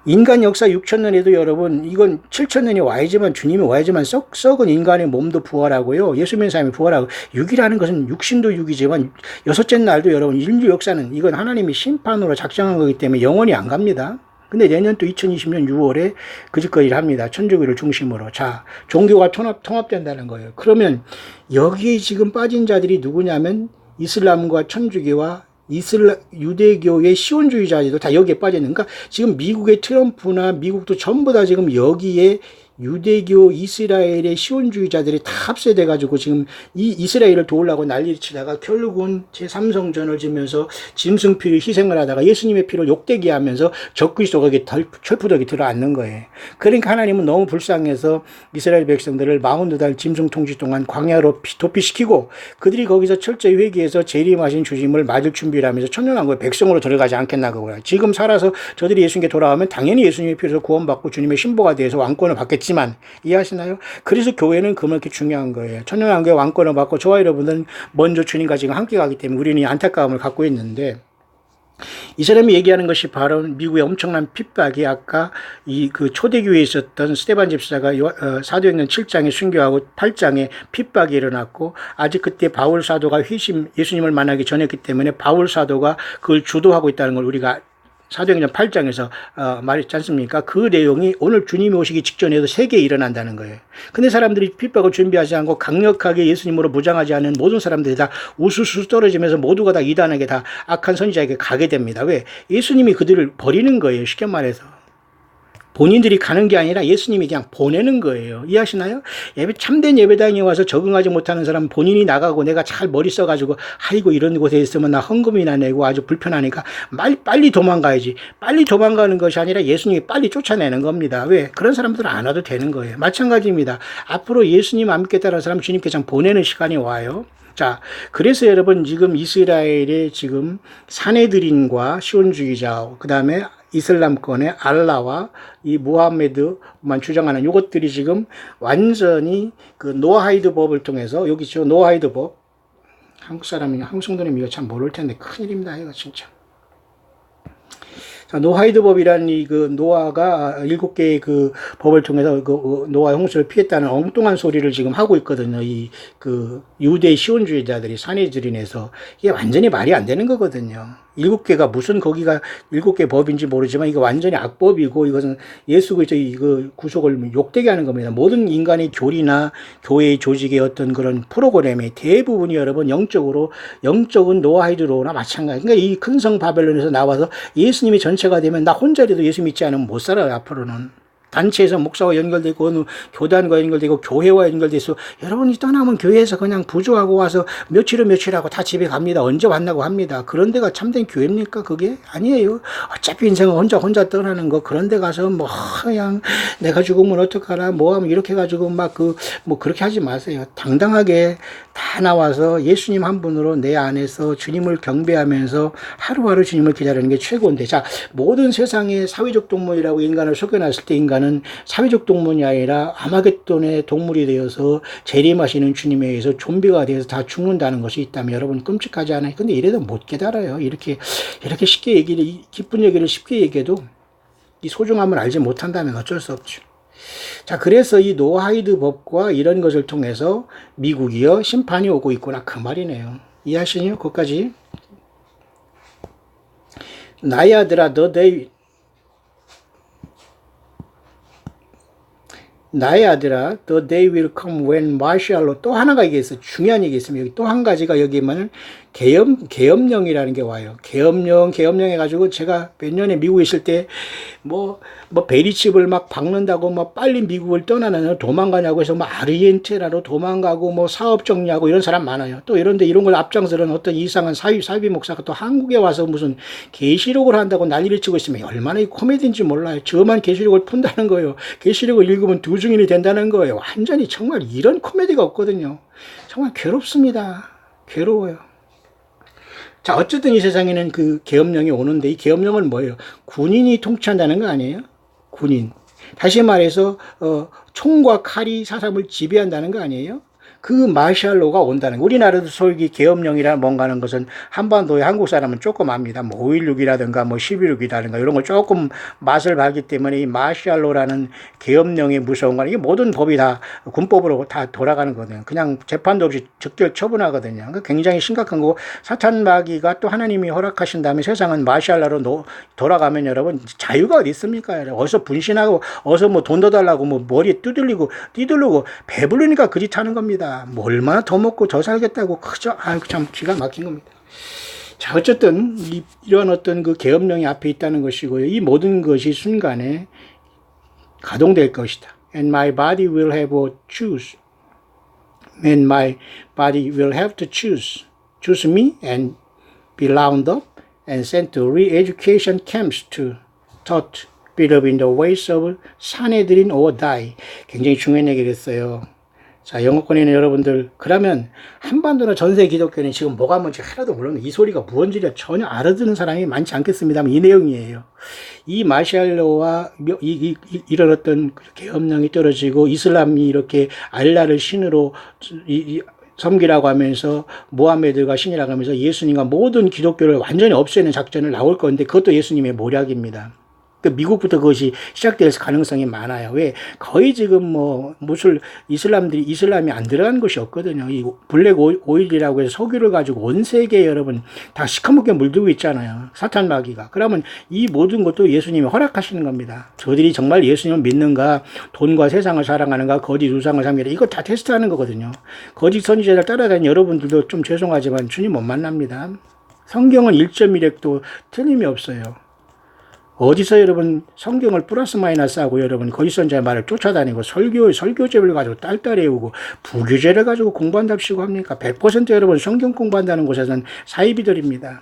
인간 역사 6,000년에도 여러분 이건 7,000년이 와야지만 주님이 와야지만 썩은 인간의 몸도 부활하고요. 예수 믿는 사람이 부활하고 6이라는 것은 육신도 6이지만 여섯째 날도 여러분 인류 역사는 이건 하나님이 심판으로 작정한 거기 때문에 영원히 안 갑니다. 근데 내년 또 2020년 6월에 그 짓거리를 합니다. 천주교를 중심으로. 자, 종교가 통합된다는 거예요. 그러면 여기에 지금 빠진 자들이 누구냐면 이슬람과 천주교와 유대교의 시온주의자들도 다 여기에 빠져있는. 그러니까 지금 미국의 트럼프나 미국도 전부 다 지금 여기에 유대교, 이스라엘의 시온주의자들이 다 합세돼가지고 지금 이 이스라엘을 도우려고 난리를 치다가 결국은 제3성전을 지면서 짐승피를 희생을 하다가 예수님의 피를 욕되게 하면서 적그리스도가 철푸덕이 들어앉는 거예요. 그러니까 하나님은 너무 불쌍해서 이스라엘 백성들을 40달 짐승 통치 동안 광야로 도피시키고 그들이 거기서 철저히 회개해서 재림하신 주님을 맞을 준비를 하면서 천년왕국의 백성으로 들어가지 않겠나 그거야. 지금 살아서 저들이 예수님께 돌아오면 당연히 예수님의 피로 구원받고 주님의 신부가 되어서 왕권을 받겠지만 이해하시나요? 그래서 교회는 그렇게 중요한 거예요. 천년왕국의 왕권을 받고 저와 여러분은 먼저 주님과 지금 함께 가기 때문에 우리는 안타까움을 갖고 있는데 이 사람이 얘기하는 것이 바로 미국의 엄청난 핍박이 아까 그 초대교회에 있었던 스데반 집사가 사도행전 7장에 순교하고 8장에 핍박이 일어났고 아직 그때 바울 사도가 예수님을 만나기 전이었기 때문에 바울 사도가 그걸 주도하고 있다는 걸 우리가 사도행전 8장에서 말했지 않습니까? 그 내용이 오늘 주님이 오시기 직전에도 세계에 일어난다는 거예요. 근데 사람들이 핍박을 준비하지 않고 강력하게 예수님으로 무장하지 않은 모든 사람들이 다 우수수 떨어지면서 모두가 다 이단에게 다 악한 선지자에게 가게 됩니다. 왜? 예수님이 그들을 버리는 거예요. 쉽게 말해서. 본인들이 가는 게 아니라 예수님이 그냥 보내는 거예요. 이해하시나요? 참된 예배당에 와서 적응하지 못하는 사람은 본인이 나가고 내가 잘 머리 써가지고 아이고 이런 곳에 있으면 나 헌금이나 내고 아주 불편하니까 빨리 도망가야지. 빨리 도망가는 것이 아니라 예수님이 빨리 쫓아내는 겁니다. 왜? 그런 사람들은 안 와도 되는 거예요. 마찬가지입니다. 앞으로 예수님 안 믿겠다는 사람 주님께서 보내는 시간이 와요. 자, 그래서 여러분 지금 이스라엘의 지금 사내들인과 시온주의자, 그 다음에 이슬람권의 알라와 이 무함메드만 주장하는 이것들이 지금 완전히 그 노아하이드 법을 통해서 여기 있죠. 노아하이드 법. 한국 사람이, 한국 성도님 이거 참 모를 텐데 큰일입니다. 이거 진짜. 노아하이드 법이라는 그 노아가 7개의 그 법을 통해서 그 노아 홍수를 피했다는 엉뚱한 소리를 지금 하고 있거든요. 이 그 유대 시온주의자들이 사내들인에서 이게 완전히 말이 안 되는 거거든요. 7개가 무슨 거기가 7개 법인지 모르지만 이거 완전히 악법이고 이것은 예수 그리스도의 그 구속을 욕되게 하는 겁니다. 모든 인간의 교리나 교회의 조직의 어떤 그런 프로그램의 대부분이 여러분 영적은 노아하이드로나 마찬가지. 그러니까 이 큰 성 바벨론에서 나와서 예수님이 전체가 되면 나 혼자라도 예수 믿지 않으면 못 살아요. 앞으로는. 단체에서 목사와 연결되고 어느 교단과 연결되고 교회와 연결돼서 여러분이 떠나면 교회에서 그냥 부조하고 와서 며칠 하고 다 집에 갑니다. 언제 왔나고 합니다. 그런 데가 참된 교회입니까? 그게 아니에요. 어차피 인생은 혼자 떠나는 거. 그런 데 가서 뭐 그냥 내가 죽으면 어떡하나 뭐 하면 이렇게 해가지고 막 뭐 그렇게 하지 마세요. 당당하게 다 나와서 예수님 한 분으로 내 안에서 주님을 경배하면서 하루하루 주님을 기다리는 게 최고인데, 자, 모든 세상의 사회적 동물이라고 인간을 속여놨을 때 인간은 사회적 동물이 아니라 아마겟돈의 동물이 되어서 재림하시는 주님에 의해서 좀비가 되어서 다 죽는다는 것이 있다면 여러분 끔찍하지 않아요? 근데 이래도 못 깨달아요. 이렇게 쉽게 기쁜 얘기를 쉽게 얘기해도 이 소중함을 알지 못한다면 어쩔 수 없죠. 자, 그래서 이 노아하이드 법과 이런 것을 통해서 미국이요 심판이 오고 있구나 그 말이네요. 이해하시나요? 거기까지. 나의 아들아 the day will come when martial law. 또 하나가 이게 있어요. 중요한 얘기 있습니다. 여기 또 한 가지가 여기면 계엄령이라는 게 와요. 계엄령 해가지고 제가 몇 년에 미국에 있을 때 뭐 베리칩을 막 박는다고 뭐 빨리 미국을 떠나는 도망가냐고 해서 뭐 아르헨티나로 도망가고 뭐 사업 정리하고 이런 사람 많아요. 또 이런 걸 앞장서는 어떤 이상한 사이비 목사가 또 한국에 와서 무슨 계시록을 한다고 난리를 치고 있으면 얼마나 이 코미디인지 몰라요. 저만 계시록을 푼다는 거예요. 계시록을 읽으면 2증인이 된다는 거예요. 완전히 정말 이런 코미디가 없거든요. 정말 괴롭습니다. 괴로워요. 자, 어쨌든 이 세상에는 그 계엄령이 오는데 이 계엄령은 뭐예요? 군인이 통치한다는 거 아니에요? 군인. 다시 말해서 총과 칼이 사람을 지배한다는 거 아니에요? 그 마샬로가 온다는 거. 우리나라도 소위 계엄령이라 뭔가 하는 것은 한반도의 한국 사람은 조금 압니다. 뭐 5.16이라든가 뭐 11.6이라든가 이런 걸 조금 맛을 봤기 때문에 이 마샬로라는 계엄령의 무서운 거 이게 모든 법이 다 군법으로 다 돌아가는 거거든요. 그냥 재판도 없이 즉결 처분하거든요. 그러니까 굉장히 심각한 거고 사탄 마귀가 또 하나님이 허락하신 다음에 세상은 마샬로로 돌아가면 여러분 자유가 어디 있습니까? 어서 분신하고 어서 뭐 돈 더 달라고 뭐 머리에 띠들르고 배부르니까 그 짓 하는 겁니다. 뭐 얼마나 더 먹고 더 살겠다고 그저 참 기가 막힌 겁니다. 자, 어쨌든 이러한 어떤 그 계엄령이 앞에 있다는 것이고요. 이 모든 것이 순간에 가동될 것이다. And my body will have to choose. And my body will have to choose me and be rounded up and sent to re-education camps to taught be up in the ways of 사내들인 or die. 굉장히 중요한 얘기를 했어요. 자, 영어권에 여러분들, 그러면 한반도나 전세 기독교는 지금 뭐가 뭔지 하나도 모르는 이 소리가 무언지 전혀 알아듣는 사람이 많지 않겠습니다만 이 내용이에요. 이 마샬로와 이런 어떤 계엄령이 떨어지고 이슬람이 이렇게 알라를 신으로 섬기라고 하면서 모하메드가 신이라고 하면서 예수님과 모든 기독교를 완전히 없애는 작전을 나올 건데 그것도 예수님의 모략입니다. 미국부터 그것이 시작될 가능성이 많아요. 왜? 거의 지금 뭐 이슬람이 안 들어간 곳이 없거든요. 이 블랙 오일이라고 해서 석유를 가지고 온 세계에 여러분 다 시커멓게 물들고 있잖아요. 사탄 마귀가. 그러면 이 모든 것도 예수님이 허락하시는 겁니다. 저들이 정말 예수님을 믿는가, 돈과 세상을 사랑하는가, 거짓 우상을 섬기는가, 이거 다 테스트하는 거거든요. 거짓 선지자를 따라다니는 여러분들도 좀 죄송하지만 주님 못 만납니다. 성경은 1.1핵도 틀림이 없어요. 어디서 여러분 성경을 플러스 마이너스 하고 여러분 거짓 선지자의 말을 쫓아다니고 설교집을 가지고 딸딸이 외우고 부교재를 가지고 공부한답시고 합니까? 100% 여러분 성경 공부한다는 곳에서는 사이비들입니다.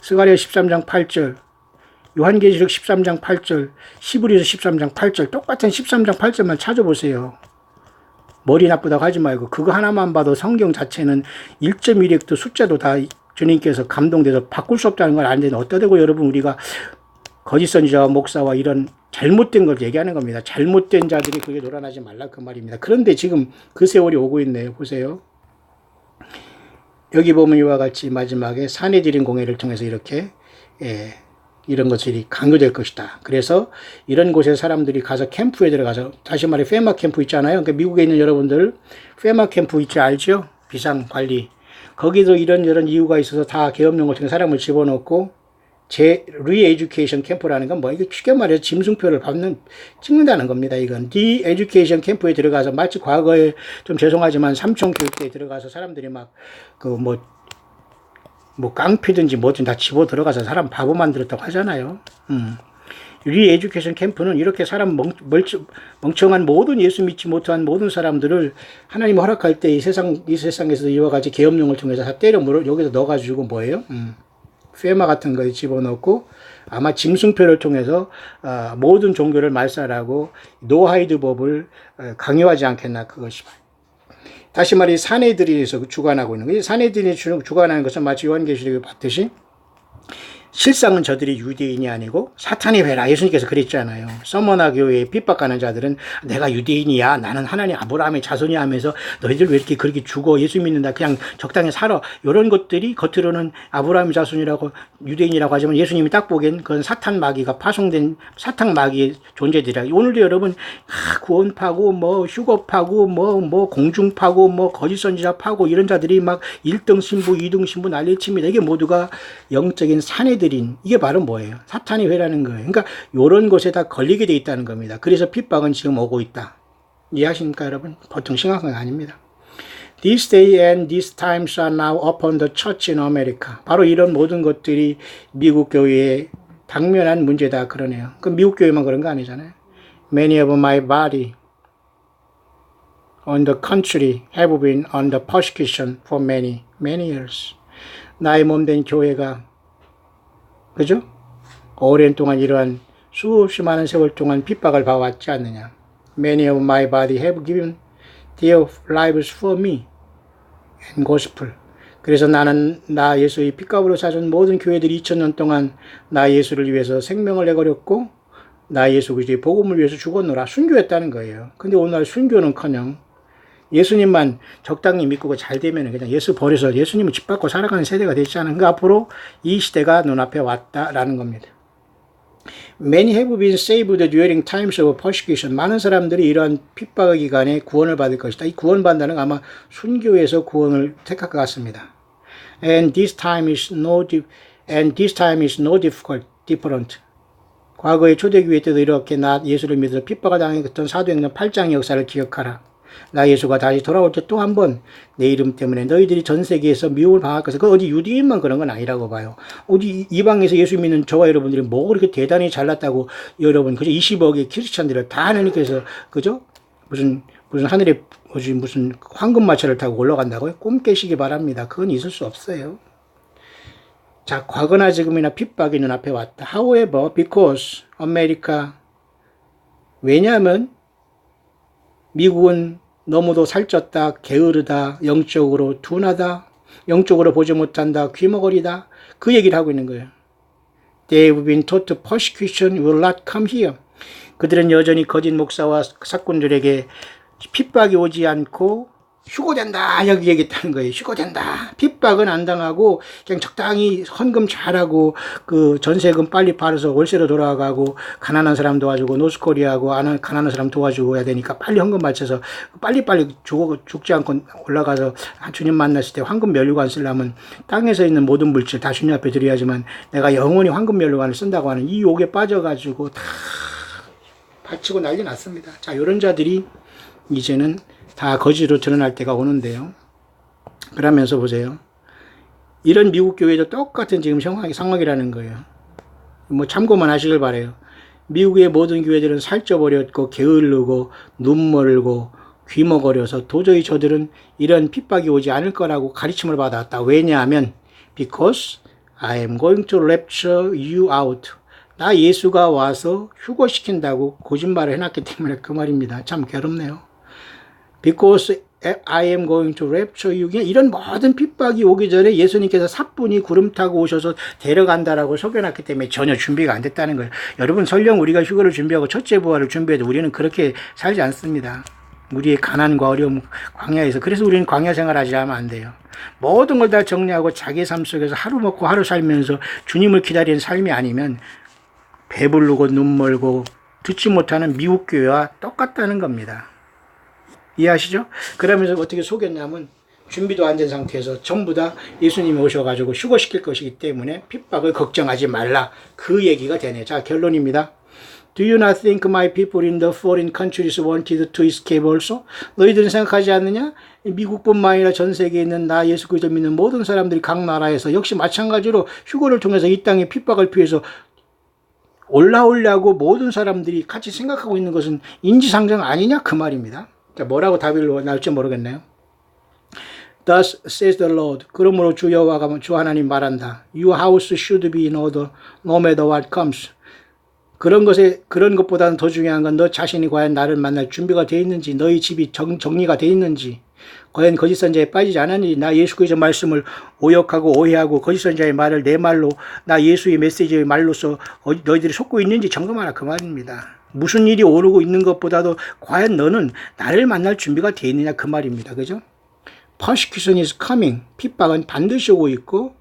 스가랴 13장 8절, 요한계시록 13장 8절, 히브리서 13장 8절, 똑같은 13장 8절만 찾아보세요. 머리 나쁘다고 하지 말고 그거 하나만 봐도 성경 자체는 1.1핵도 숫자도 다 주님께서 감동돼서 바꿀 수 없다는 걸 아는데 어떠되고 여러분 우리가 거짓 선지자와 목사와 이런 잘못된 걸 얘기하는 겁니다. 잘못된 자들이 그게 놀아나지 말라 그 말입니다. 그런데 지금 그 세월이 오고 있네요. 보세요. 여기 보면 이와 같이 마지막에 사내들인 공회를 통해서 이렇게 이런 것들이 강요될 것이다. 그래서 이런 곳에 사람들이 가서 캠프에 들어가서 다시 말해 페마 캠프 있잖아요. 그러니까 미국에 있는 여러분들 페마 캠프 있지 알죠? 비상관리. 거기도 이런 이유가 있어서 다 계엄령 같은 사람을 집어넣고 리에듀케이션 캠프라는 건 뭐 이게 쉽게 말해서 짐승표를 찍는다는 겁니다. 이건 리에듀케이션 캠프에 들어가서 마치 과거에 좀 죄송하지만 삼촌 교육대에 들어가서 사람들이 막 깡패든지 뭐든 다 집어 들어가서 사람 바보 만들었다고 하잖아요. 리에듀케이션 캠프는 이렇게 사람 멍청한 모든 예수 믿지 못한 모든 사람들을 하나님 허락할 때 이 세상에서 이와 같이 계엄령을 통해서 다 때려 물어 여기서 넣어가지고 뭐예요? 페마 같은 거에 집어넣고 아마 짐승표를 통해서 모든 종교를 말살하고 노하이드 법을 강요하지 않겠나 그것이. 다시 말해 사내들이에서 주관하고 있는 거예요. 사내들이 주관하는 것은 마치 요한계시록에 봤듯이 실상은 저들이 유대인이 아니고 사탄의 배라 예수님께서 그랬잖아요. 서머나 교회에 핍박하는 자들은 내가 유대인이야 나는 하나님 아브라함의 자손이야 하면서 너희들 왜 이렇게 그렇게 죽어 예수 믿는다 그냥 적당히 살아 이런 것들이 겉으로는 아브라함의 자손이라고 유대인이라고 하지만 예수님이 딱 보기엔 그건 사탄 마귀가 파송된 사탄 마귀의 존재들이라. 오늘도 여러분 구원파고 뭐 휴거파고 뭐 공중파고 뭐 거짓 선지자 파고 이런 자들이 막 1등 신부 2등 신부 난리칩니다. 이게 모두가 영적인 사내들 이게 바로 뭐예요? 사탄의 회라는 거예요. 그러니까 이런 곳에 다 걸리게 돼 있다는 겁니다. 그래서 핍박은 지금 오고 있다. 이해하십니까 여러분? 보통 심각한 게 아닙니다. This day and these times are now upon the church in America. 바로 이런 모든 것들이 미국 교회에 당면한 문제다 그러네요. 그 미국 교회만 그런 거 아니잖아요. Many of my body on the country have been under persecution for many years. 나의 몸된 교회가 그죠? 오랜 동안 이러한 수없이 많은 세월 동안 핍박을 봐왔지 않느냐. Many of my body have given their lives for me and gospel. 그래서 나는 나 예수의 핏값으로 사준 모든 교회들이 2000년 동안 나 예수를 위해서 생명을 내버렸고 나 예수 그리스도의 복음을 위해서 죽었노라. 순교했다는 거예요. 근데 오늘 순교는커녕 예수님만 적당히 믿고 잘 되면 그냥 예수 버려서 예수님을 짓밟고 살아가는 세대가 되지 않은 그 앞으로 이 시대가 눈앞에 왔다라는 겁니다. Many have been saved during times of persecution. 많은 사람들이 이러한 핍박의 기간에 구원을 받을 것이다. 이 구원받는 건 아마 순교에서 구원을 택할 것 같습니다. And this time is no different. 과거의 초대교회 때도 이렇게 나 예수를 믿어서 핍박을 당했던 사도행전 8장의 역사를 기억하라. 나 예수가 다시 돌아올 때 또 한 번 내 이름 때문에 너희들이 전 세계에서 미움을 당할 것을. 그 어디 유대인만 그런 건 아니라고 봐요. 어디 이방에서 예수 믿는 저와 여러분들이 뭐 그렇게 대단히 잘났다고 여러분 그저 20억의 크리스찬들을 다 하나님께서 그죠? 무슨 하늘에 무슨 황금마차를 타고 올라간다고요? 꿈 깨시기 바랍니다. 그건 있을 수 없어요. 자, 과거나 지금이나 핍박이 눈앞에 왔다. However, because America. 왜냐하면 미국은 너무도 살쪘다, 게으르다, 영적으로 둔하다, 영적으로 보지 못한다, 귀머거리다. 그 얘기를 하고 있는 거예요. They have been taught persecution will not come here. 그들은 여전히 거짓 목사와 사꾼들에게 핍박이 오지 않고 휴고된다 여기 얘기했다는 거예요. 휴고된다. 핍박은 안 당하고 그냥 적당히 헌금 잘하고 그 전세금 빨리 팔아서 월세로 돌아가고 가난한 사람 도와주고 노스코리아하고 가난한 사람 도와주고 해야 되니까 빨리 헌금 맞춰서 빨리빨리 죽지 않고 올라가서 주님 만났을 때 황금 면류관 쓰려면 땅에서 있는 모든 물질 다 주님 앞에 드려야지만 내가 영원히 황금 면류관을 쓴다고 하는 이 욕에 빠져가지고 다 바치고 난리 났습니다. 자, 이런 자들이 이제는 다 거지로 드러날 때가 오는데요. 그러면서 보세요. 이런 미국 교회도 똑같은 지금 상황이라는 거예요. 뭐 참고만 하시길 바래요. 미국의 모든 교회들은 살쪄버렸고 게을르고 눈멀고 귀머거려서 도저히 저들은 이런 핍박이 오지 않을 거라고 가르침을 받았다. 왜냐하면 because I am going to rapture you out. 나 예수가 와서 휴거시킨다고 거짓말을 해놨기 때문에 그 말입니다. 참 괴롭네요. Because I am going to rapture you. 이런 모든 핍박이 오기 전에 예수님께서 사뿐히 구름 타고 오셔서 데려간다라고 속여놨기 때문에 전혀 준비가 안 됐다는 거예요. 여러분 설령 우리가 휴거를 준비하고 첫째 부활을 준비해도 우리는 그렇게 살지 않습니다. 우리의 가난과 어려움 광야에서. 그래서 우리는 광야 생활하지 하면 안 돼요. 모든 걸 다 정리하고 자기 삶 속에서 하루 먹고 하루 살면서 주님을 기다리는 삶이 아니면 배부르고 눈멀고 듣지 못하는 미국 교회와 똑같다는 겁니다. 이해하시죠? 그러면서 어떻게 속였냐면 준비도 안 된 상태에서 전부 다 예수님이 오셔가지고 휴거시킬 것이기 때문에 핍박을 걱정하지 말라. 그 얘기가 되네. 자, 결론입니다. Do you not think my people in the foreign countries wanted to escape also? 너희들은 생각하지 않느냐? 미국뿐만 아니라 전 세계에 있는 나 예수 그리스도 믿는 모든 사람들이 각 나라에서 역시 마찬가지로 휴거를 통해서 이 땅의 핍박을 피해서 올라오려고 모든 사람들이 같이 생각하고 있는 것은 인지상정 아니냐? 그 말입니다. 자, 뭐라고 답이 나올지 모르겠네요. Thus says the Lord. 그러므로 주 여호와가 주 하나님 말한다. Your house should be in order no matter what comes. 그런 것보다는 더 중요한 건 너 자신이 과연 나를 만날 준비가 되어 있는지, 너희 집이 정리가 되어 있는지, 과연 거짓 선자에 빠지지 않았는지, 나 예수 그리스도의 말씀을 오역하고 오해하고 거짓 선자의 말을 내 말로, 나 예수의 메시지의 말로서 너희들이 속고 있는지 점검하라 그 말입니다. 무슨 일이 오르고 있는 것보다도 과연 너는 나를 만날 준비가 되어 있느냐 그 말입니다. 그죠? Persecution is coming. 핍박은 반드시 오고 있고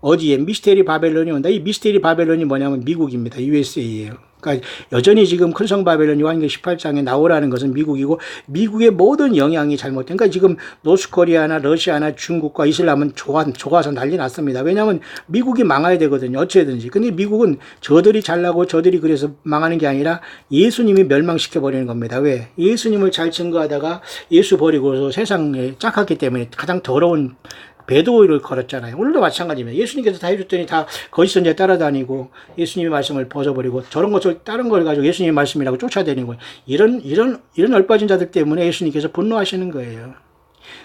어디에? 미스테리 바벨론이 온다. 이 미스테리 바벨론이 뭐냐면 미국입니다. USA예요. 그러니까 여전히 지금 큰성 바벨론 요한계시록 18장에 나오라는 것은 미국이고 미국의 모든 영향이 잘못된. 그러니까 지금 노스코리아나 러시아나 중국과 이슬람은 좋아서 난리 났습니다. 왜냐하면 미국이 망해야 되거든요. 어찌든지. 근데 미국은 저들이 잘나고 저들이 그래서 망하는 게 아니라 예수님이 멸망시켜버리는 겁니다. 왜? 예수님을 잘 증거하다가 예수 버리고서 세상에 짝았기 때문에 가장 더러운 배도를 걸었잖아요. 오늘도 마찬가지입니다. 예수님께서 다 해줬더니 다 거짓 선지자 따라다니고 예수님의 말씀을 벗어버리고 저런 것을 다른 걸 가지고 예수님의 말씀이라고 쫓아다니고 이런 얼빠진 자들 때문에 예수님께서 분노하시는 거예요.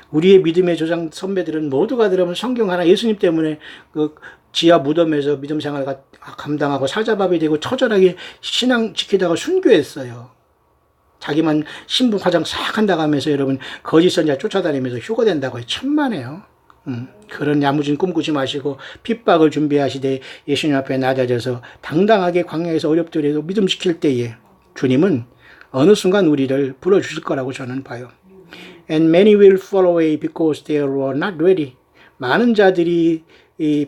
우리의 믿음의 조상 선배들은 모두가 들으면 성경 하나 예수님 때문에 그 지하 무덤에서 믿음 생활 감당하고 사자밥이 되고 처절하게 신앙 지키다가 순교했어요. 자기만 신분 화장 싹 한다고 하면서 여러분 거짓 선지자 쫓아다니면서 휴거된다고 해요. 천만에요. 그런 야무진 꿈 꾸지 마시고 핍박을 준비하시되 예수님 앞에 낮아져서 당당하게 광야에서 어렵더라도 믿음 지킬 때에 주님은 어느 순간 우리를 불러주실 거라고 저는 봐요. And many will fall away because they were not ready. 많은 자들이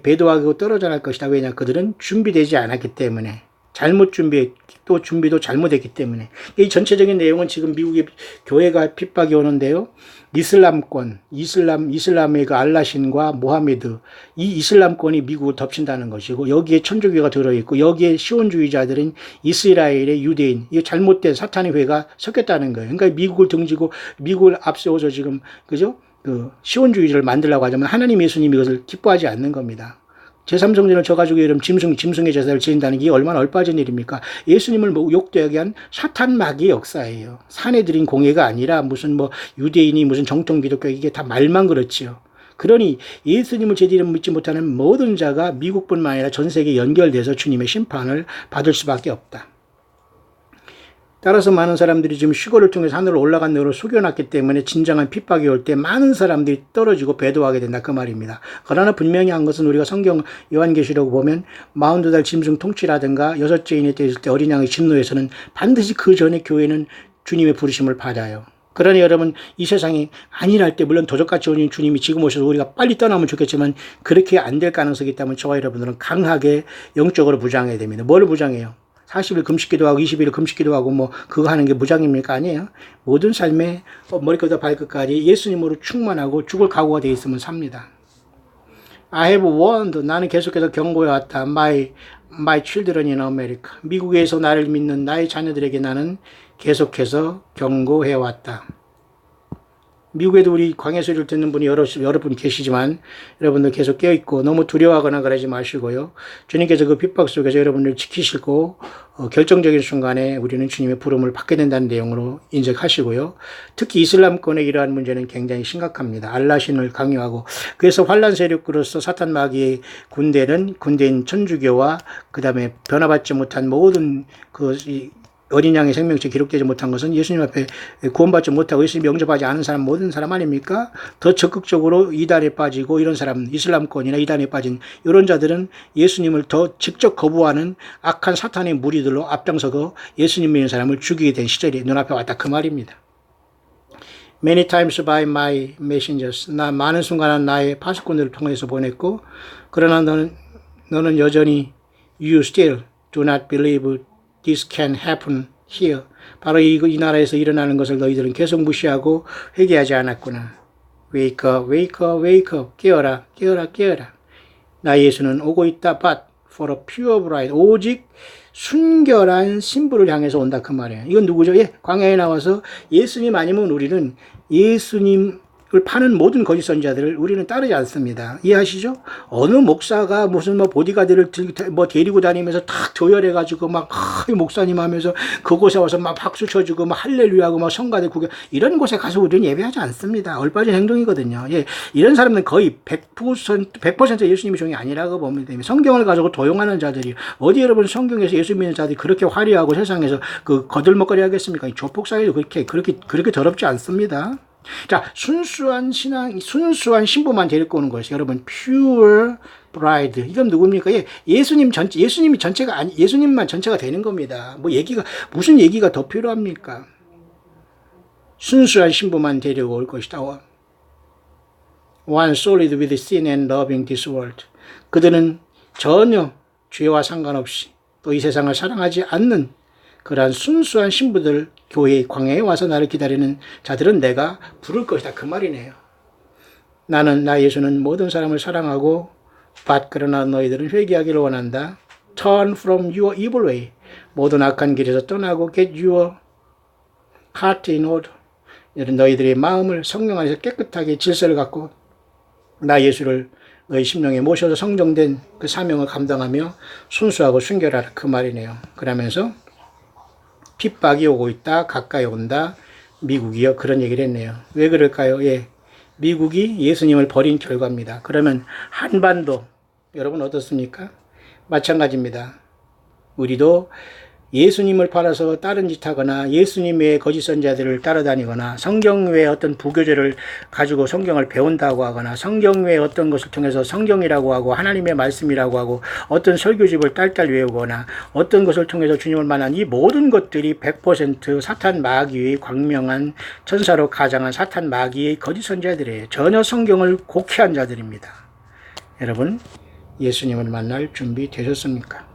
배도하고 떨어져 날 것이다. 왜냐? 그들은 준비되지 않았기 때문에. 잘못 또 준비도 잘못했기 때문에. 이 전체적인 내용은 지금 미국의 교회가 핍박이 오는데요. 이슬람권, 이슬람의 그 알라신과 모하메드, 이 이슬람권이 미국을 덮친다는 것이고, 여기에 천주교가 들어있고, 여기에 시온주의자들은 이스라엘의 유대인, 이 잘못된 사탄의 회가 섞였다는 거예요. 그러니까 미국을 등지고, 미국을 앞세워서 지금, 그죠? 그 시온주의를 만들려고 하자면 하나님 예수님이 이것을 기뻐하지 않는 겁니다. 제3성전을 져가지고 이런 짐승의 제사를 지낸다는 게 얼마나 얼빠진 일입니까? 예수님을 욕되게 한 사탄 마귀의 역사예요. 산에 들인 공예가 아니라 무슨 유대인이 무슨 정통 기독교 이게 다 말만 그렇지요. 그러니 예수님을 제대로 믿지 못하는 모든 자가 미국뿐만 아니라 전 세계에 연결돼서 주님의 심판을 받을 수밖에 없다. 따라서 많은 사람들이 지금 휴거를 통해서 하늘로 올라간 너로 속여놨기 때문에 진정한 핍박이 올 때 많은 사람들이 떨어지고 배도하게 된다 그 말입니다. 그러나 분명히 한 것은 우리가 성경 요한계시록 보면 42달 짐승 통치라든가 여섯째 인에 때 있을 때 어린 양의 진노에서는 반드시 그 전에 교회는 주님의 부르심을 받아요. 그러니 여러분, 이 세상이 안일할 때 물론 도적같이 오신 주님이 지금 오셔서 우리가 빨리 떠나면 좋겠지만 그렇게 안 될 가능성이 있다면 저와 여러분들은 강하게 영적으로 무장해야 됩니다. 뭘 무장해요? 40일 금식기도 하고 20일 금식기도 하고 뭐 그거 하는 게 무장입니까? 아니에요. 모든 삶에 머리부터 발끝까지 예수님으로 충만하고 죽을 각오가 되어 있으면 삽니다. I have warned. 나는 계속해서 경고해왔다. My children in America. 미국에서 나를 믿는 나의 자녀들에게 나는 계속해서 경고해왔다. 미국에도 우리 광야 소리를 듣는 분이 여러 분 계시지만 여러분들 계속 깨어있고 너무 두려워하거나 그러지 마시고요. 주님께서 그 핍박 속에서 여러분들 지키시고 결정적인 순간에 우리는 주님의 부름을 받게 된다는 내용으로 인식하시고요. 특히 이슬람권의 이러한 문제는 굉장히 심각합니다. 알라신을 강요하고 그래서 환란 세력으로서 사탄 마귀의 군대인 천주교와 그 다음에 변화받지 못한 모든 어린 양의 생명체 기록되지 못한 것은 예수님 앞에 구원받지 못하고 예수님 영접하지 않은 사람 모든 사람 아닙니까? 더 적극적으로 이단에 빠지고 이런 사람 이슬람권이나 이단에 빠진 이런 자들은 예수님을 더 직접 거부하는 악한 사탄의 무리들로 앞장서고 예수님 믿는 사람을 죽이게 된 시절이 눈앞에 왔다 그 말입니다. Many times by my messengers. 나 많은 순간은 나의 파수꾼들을 통해서 보냈고 그러나 너는 여전히 you still do not believe This can happen here. 바로 이 나라에서 일어나는 것을 너희들은 계속 무시하고 회개하지 않았구나. Wake up, wake up, wake up. 깨어라, 깨어라, 깨어라. 나 예수는 오고 있다. But for a pure bride. 오직 순결한 신부를 향해서 온다 그 말이에요. 이건 누구죠? 광야에 나와서 예수님 아니면 우리는 예수님을 파는 모든 거짓 선지자들을 우리는 따르지 않습니다. 이해하시죠? 어느 목사가 무슨 보디가드를 데리고 다니면서 탁 조열해가지고 목사님 하면서 그곳에 와서 막 박수 쳐주고 할렐루야하고 성가대 구경 이런 곳에 가서 우리는 예배하지 않습니다. 얼빠진 행동이거든요. 이런 사람은 거의 100% 예수님의 종이 아니라고 보면 됩니다. 성경을 가지고 도용하는 자들이 어디 여러분 성경에서 예수 믿는 자들이 그렇게 화려하고 세상에서 거들먹거리 하겠습니까? 조폭사회도 그렇게 더럽지 않습니다. 자, 순수한 신부만 데리고 오는 것이 여러분 pure bride. 이건 누굽니까? 예수님만 전체가 되는 겁니다. 무슨 얘기가 더 필요합니까? 순수한 신부만 데려올 것이다. One solid with sin and loving this world. 그들은 전혀 죄와 상관없이 또 이 세상을 사랑하지 않는 그러한 순수한 신부들 교회의 광야에 와서 나를 기다리는 자들은 내가 부를 것이다 그 말이네요. 나 예수는 모든 사람을 사랑하고 그러나 너희들은 회개하기를 원한다. Turn from your evil way. 모든 악한 길에서 떠나고 get your heart in order. 너희들의 마음을 성령 안에서 깨끗하게 질서를 갖고 나 예수를 너희 심령에 모셔서 성정된 그 사명을 감당하며 순수하고 순결하라 그 말이네요. 그러면서 핍박이 오고 있다. 가까이 온다. 미국이요. 그런 얘기를 했네요. 왜 그럴까요? 미국이 예수님을 버린 결과입니다. 그러면 한반도 여러분 어떻습니까? 마찬가지입니다. 우리도 예수님을 팔아서 다른 짓 하거나 예수님 외의 거짓 선지자들을 따라다니거나 성경 외의 어떤 부교재를 가지고 성경을 배운다고 하거나 성경 외의 어떤 것을 통해서 성경이라고 하고 하나님의 말씀이라고 하고 어떤 설교집을 딸딸 외우거나 어떤 것을 통해서 주님을 만난 이 모든 것들이 100% 사탄 마귀의 광명한 천사로 가장한 사탄 마귀의 거짓 선지자들이에요. 전혀 성경을 곡해한 자들입니다. 여러분 예수님을 만날 준비 되셨습니까?